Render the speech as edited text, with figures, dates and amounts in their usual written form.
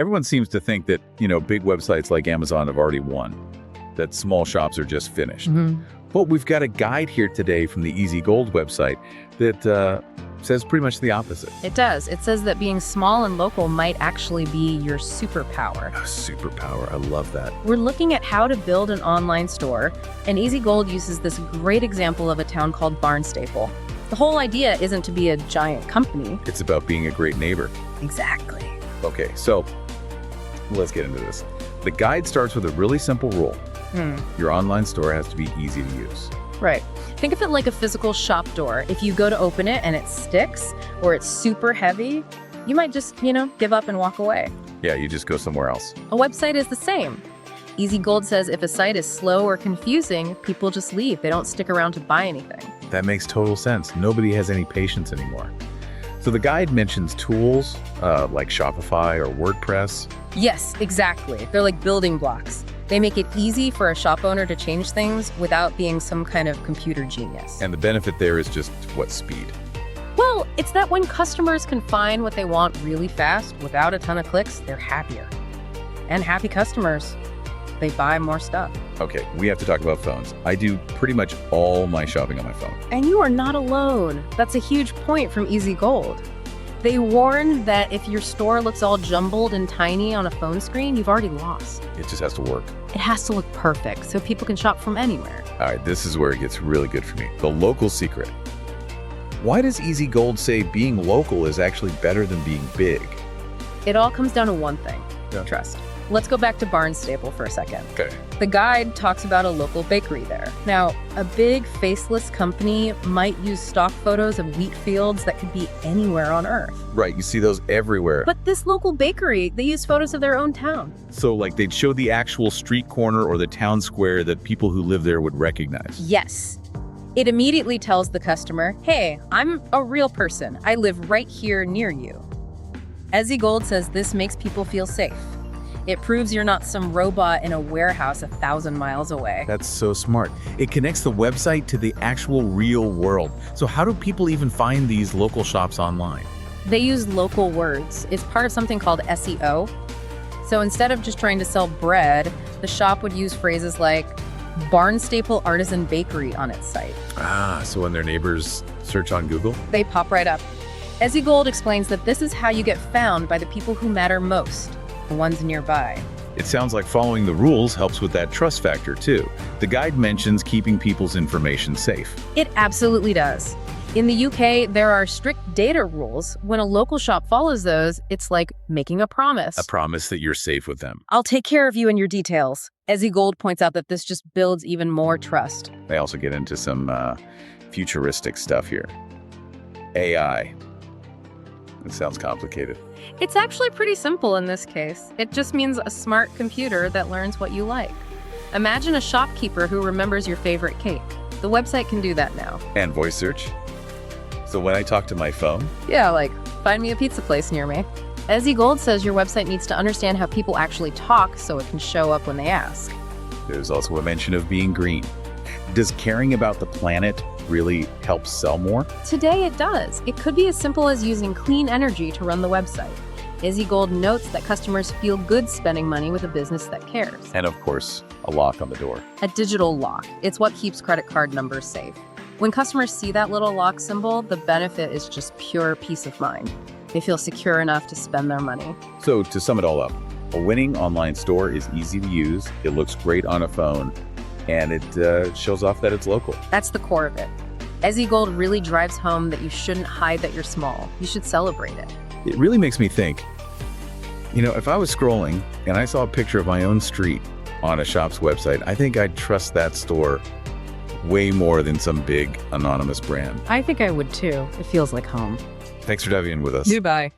Everyone seems to think that, big websites like Amazon have already won, that small shops are just finished. But we've got a guide here today from the Easy Gold website that says pretty much the opposite. It does. It says that being small and local might actually be your superpower. Superpower. I love that. We're looking at how to build an online store, and Easy Gold uses this great example of a town called Barnstaple. The whole idea isn't to be a giant company. It's about being a great neighbor. Exactly. Okay, so let's get into this. The guide starts with a really simple rule. Your online store has to be easy to use. Right. Think of it like a physical shop door. If you go to open it and it sticks or it's super heavy, you might just, give up and walk away. Yeah, you just go somewhere else. A website is the same. Easy Gold says if a site is slow or confusing, people just leave. They don't stick around to buy anything. That makes total sense. Nobody has any patience anymore. So the guide mentions tools like Shopify or WordPress. Yes, exactly. They're like building blocks. They make it easy for a shop owner to change things without being some kind of computer genius. And the benefit there is just, speed? Well, it's that when customers can find what they want really fast without a ton of clicks, they're happier. And happy customers, they buy more stuff. Okay, we have to talk about phones. I do pretty much all my shopping on my phone. And you are not alone. That's a huge point from Easy Gold. They warn that if your store looks all jumbled and tiny on a phone screen, you've already lost. It just has to work. It has to look perfect so people can shop from anywhere. All right, this is where it gets really good for me. The local secret. Why does Easy Gold say being local is actually better than being big? It all comes down to one thing, Yeah. trust. Let's go back to Barnstaple for a second. Okay. The guide talks about a local bakery there. Now, a big faceless company might use stock photos of wheat fields that could be anywhere on Earth. Right, you see those everywhere. But this local bakery, they use photos of their own town. So they'd show the actual street corner or the town square that people who live there would recognize. Yes. It immediately tells the customer, hey, I'm a real person. I live right here near you. Easy Gold says this makes people feel safe. It proves you're not some robot in a warehouse 1,000 miles away. That's so smart. It connects the website to the actual real world. So how do people even find these local shops online? They use local words. It's part of something called SEO. So instead of just trying to sell bread, the shop would use phrases like Barnstaple Artisan Bakery on its site. So when their neighbors search on Google? They pop right up. Easy Gold explains that this is how you get found by the people who matter most, the ones nearby. It sounds like following the rules helps with that trust factor too. The guide mentions keeping people's information safe. It absolutely does. In the UK, there are strict data rules. When a local shop follows those, it's like making a promise. A promise that you're safe with them. I'll take care of you and your details. Easy Gold points out that this just builds even more trust. They also get into some futuristic stuff here. AI. It sounds complicated. It's actually pretty simple in this case. It just means a smart computer that learns what you like. Imagine a shopkeeper who remembers your favorite cake. The website can do that now. And voice search. So when I talk to my phone, Yeah, like, find me a pizza place near me. Easy Gold says your website needs to understand how people actually talk so it can show up when they ask. there's also a mention of being green. Does caring about the planet really help sell more? Today it does. It could be as simple as using clean energy to run the website. Easy Gold notes that customers feel good spending money with a business that cares. And of course, a lock on the door. A digital lock. It's what keeps credit card numbers safe. When customers see that little lock symbol, the benefit is just pure peace of mind. They feel secure enough to spend their money. So to sum it all up, a winning online store is easy to use, it looks great on a phone, and it shows off that it's local. That's the core of it. Easy Gold really drives home that you shouldn't hide that you're small. You should celebrate it. It really makes me think, if I was scrolling and I saw a picture of my own street on a shop's website, I think I'd trust that store way more than some big anonymous brand. I think I would too. It feels like home. Thanks for diving in with us. Goodbye.